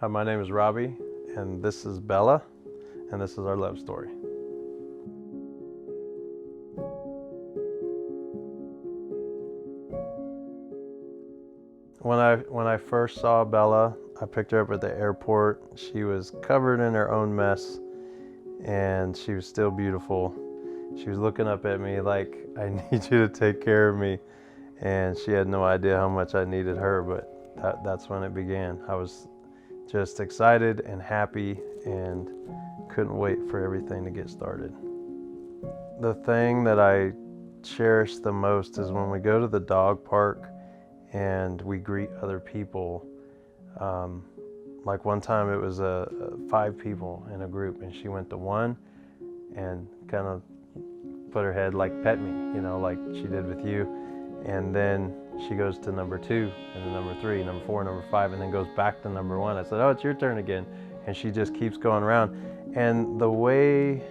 Hi, my name is Robbie, and this is Bella, and this is our love story. When I first saw Bella, I picked her up at the airport. She was covered in her own mess, and she was still beautiful. She was looking up at me like, I need you to take care of me, and she had no idea how much I needed her, but that's when it began. I was just excited and happy and couldn't wait for everything to get started. The thing that I cherish the most is when we go to the dog park and we greet other people. Like one time it was 5 people in a group, and she went to one and kind of put her head like pet me, like she did with you. And then she goes to number 2, and then number 3, number 4, number 5, and then goes back to number 1. I said, oh, it's your turn again. And she just keeps going around. And the way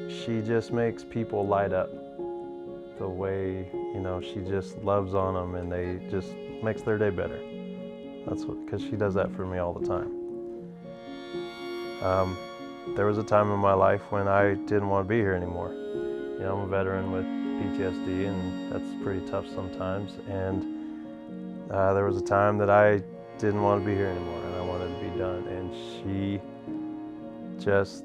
she just makes people light up, the way, she just loves on them, and they just makes their day better. That's what, because she does that for me all the time. There was a time in my life when I didn't want to be here anymore. I'm a veteran with PTSD, and that's pretty tough sometimes. And there was a time that I didn't want to be here anymore, and I wanted to be done. And she just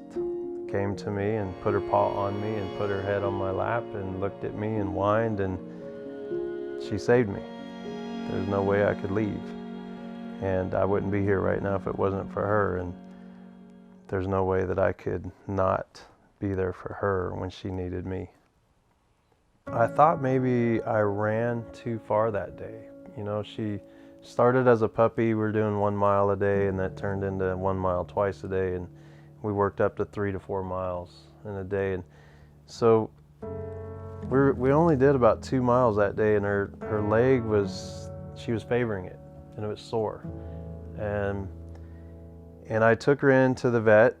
came to me and put her paw on me and put her head on my lap and looked at me and whined, and she saved me. There's no way I could leave. And I wouldn't be here right now if it wasn't for her. And there's no way that I could not be there for her when she needed me. I thought maybe I ran too far that day. She started as a puppy. We were doing 1 mile a day, and that turned into 1 mile twice a day, and we worked up to 3 to 4 miles in a day. And so we only did about 2 miles that day, and her leg she was favoring it, and it was sore. And I took her into the vet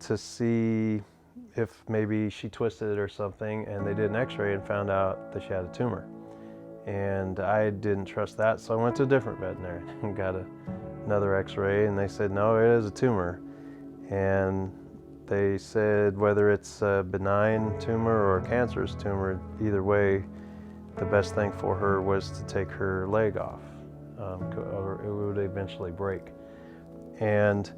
to see if maybe she twisted it or something, and they did an x-ray and found out that she had a tumor. And I didn't trust that, so I went to a different veterinarian and got another x-ray, and they said, no, it is a tumor. And they said whether it's a benign tumor or a cancerous tumor, either way, the best thing for her was to take her leg off, or it would eventually break. And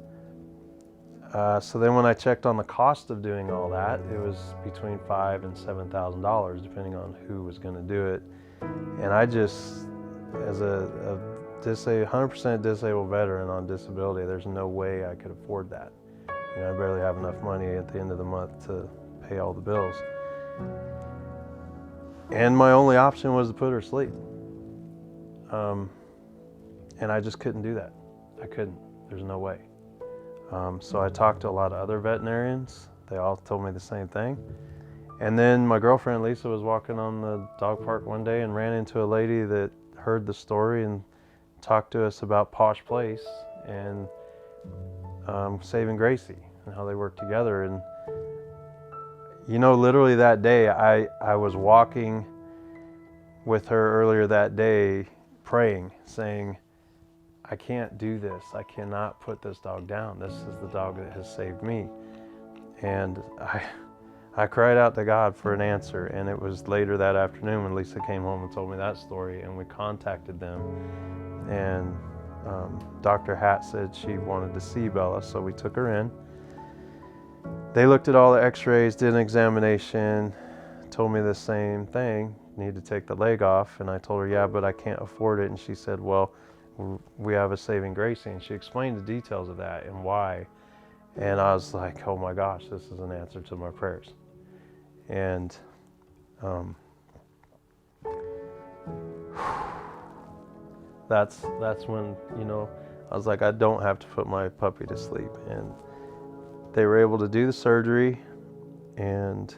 so then when I checked on the cost of doing all that, it was between $5,000 and $7,000, depending on who was going to do it. And I just, as a 100% disabled veteran on disability, there's no way I could afford that. I barely have enough money at the end of the month to pay all the bills. And my only option was to put her to sleep. And I just couldn't do that. I couldn't. There's no way. So I talked to a lot of other veterinarians. They all told me the same thing. And then my girlfriend Lisa was walking on the dog park one day and ran into a lady that heard the story and talked to us about Posh Place and Saving Gracie and how they work together. And literally that day I was walking with her earlier that day praying, saying, I can't do this. I cannot put this dog down. This is the dog that has saved me. And I cried out to God for an answer, and it was later that afternoon when Lisa came home and told me that story, and we contacted them. And Dr. Hatt said she wanted to see Bella, so we took her in. They looked at all the x-rays, did an examination, told me the same thing, need to take the leg off. And I told her, yeah, but I can't afford it. And she said, well, we have a Saving Gracie. And she explained the details of that and why. And I was like, oh my gosh, this is an answer to my prayers. And that's when, I was like, I don't have to put my puppy to sleep. And they were able to do the surgery, and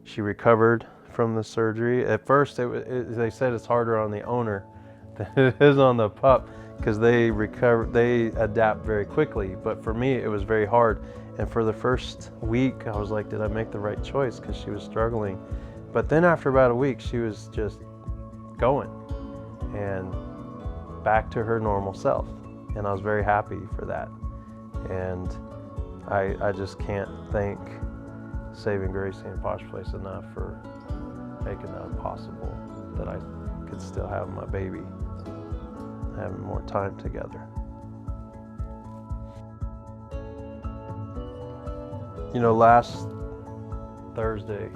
she recovered from the surgery. At first, they said it's harder on the owner than it is on the pup, because they adapt very quickly. But for me, it was very hard. And for the first week, I was like, did I make the right choice? Because she was struggling. But then after about a week, she was just going and back to her normal self. And I was very happy for that. And I just can't thank Saving Gracie and Posh Place enough for making that possible, that I could still have my baby, having more time together. You know, last Thursday,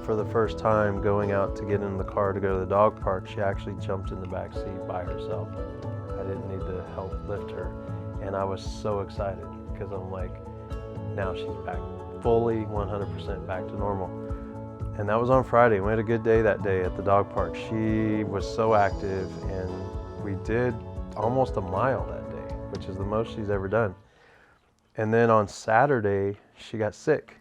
for the first time going out to get in the car to go to the dog park, she actually jumped in the back seat by herself. I didn't need to help lift her. And I was so excited because I'm like, now she's back fully 100% back to normal. And that was on Friday. We had a good day that day at the dog park. She was so active, and we did almost a mile that day, which is the most she's ever done. And then on Saturday, she got sick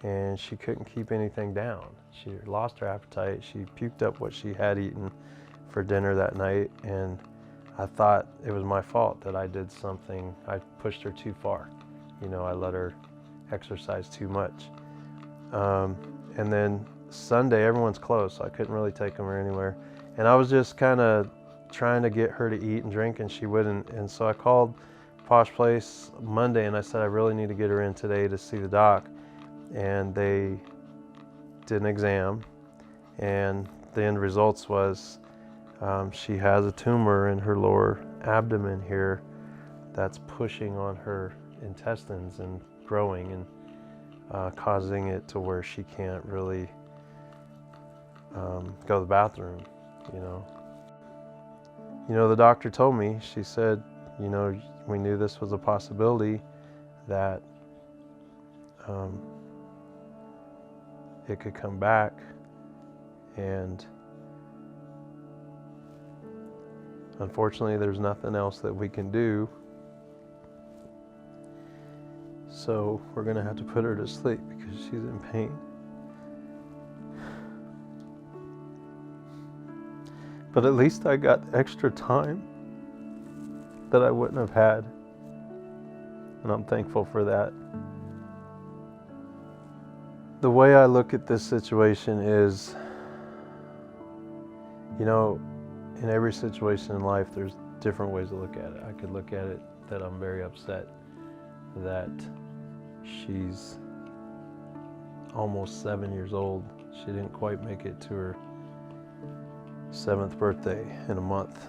and she couldn't keep anything down. She lost her appetite. She puked up what she had eaten for dinner that night, and I thought it was my fault that I did something. I pushed her too far. You know, I let her exercise too much. And then Sunday, everyone's closed, so I couldn't really take them anywhere. And I was just kind of trying to get her to eat and drink, and she wouldn't. And so I called Posh Place Monday, and I said, I really need to get her in today to see the doc. And they did an exam, and the end results was she has a tumor in her lower abdomen here that's pushing on her intestines and growing and causing it to where she can't really go to the bathroom, you know. You know, the doctor told me, she said, you know, we knew this was a possibility, that it could come back, and unfortunately there's nothing else that we can do, so we're gonna have to put her to sleep because she's in pain. But at least I got extra time that I wouldn't have had, and I'm thankful for that. The way I look at this situation is, you know, in every situation in life, there's different ways to look at it. I could look at it that I'm very upset that she's almost 7 years old. She didn't quite make it to her 7th birthday in a month.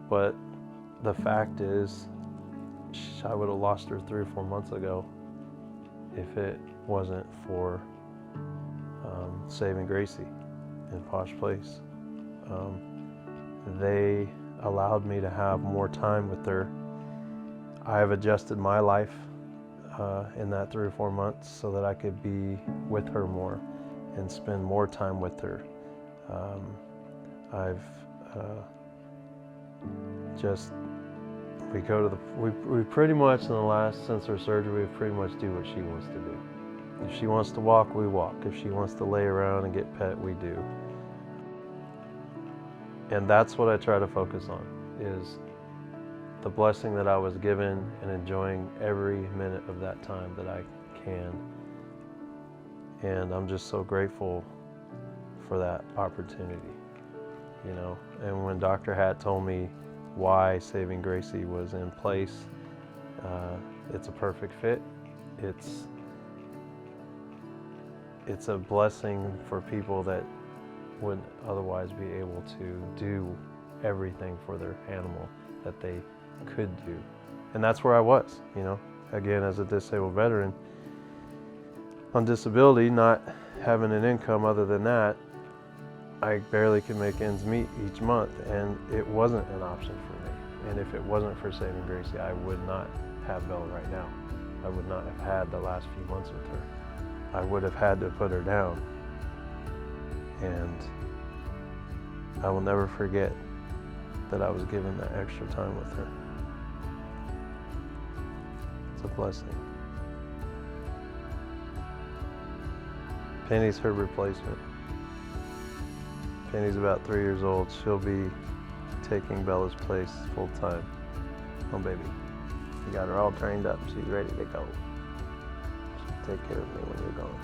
But the fact is, I would have lost her 3 or 4 months ago if it wasn't for Saving Gracie and Posh Place. They allowed me to have more time with her. I have adjusted my life in that 3 or 4 months so that I could be with her more and spend more time with her. We pretty much in the last, since her surgery, we pretty much do what she wants to do. If she wants to walk, we walk. If she wants to lay around and get pet, we do. And that's what I try to focus on, is the blessing that I was given and enjoying every minute of that time that I can. And I'm just so grateful for that opportunity, you know. And when Dr. Hatt told me why Saving Gracie was in place, it's a perfect fit. It's a blessing for people that wouldn't otherwise be able to do everything for their animal that they could do. And that's where I was, you know, again, as a disabled veteran on disability, not having an income other than that. I barely could make ends meet each month, and it wasn't an option for me. And if it wasn't for Saving Gracie, I would not have Bella right now. I would not have had the last few months with her. I would have had to put her down. And I will never forget that I was given that extra time with her. It's a blessing. Penny's her replacement. Penny's about 3 years old. She'll be taking Bella's place full time. Oh baby, you got her all trained up. She's ready to go. She'll take care of me when you're gone.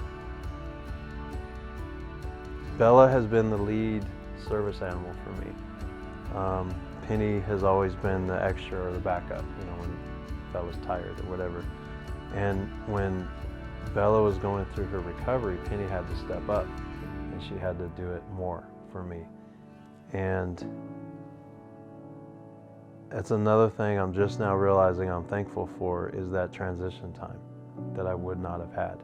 Bella has been the lead service animal for me. Penny has always been the extra or the backup, you know, when Bella's tired or whatever. And when Bella was going through her recovery, Penny had to step up and she had to do it more for me. And that's another thing I'm just now realizing I'm thankful for, is that transition time that I would not have had.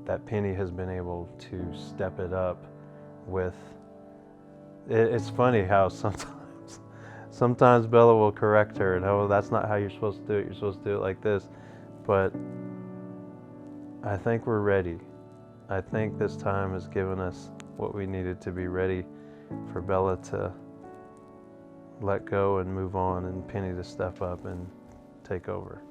That Penny has been able to step it up with. It's funny how sometimes Bella will correct her and, oh, that's not how you're supposed to do it. You're supposed to do it like this. But I think we're ready. I think this time has given us what we needed to be ready for Bella to let go and move on, and Penny to step up and take over.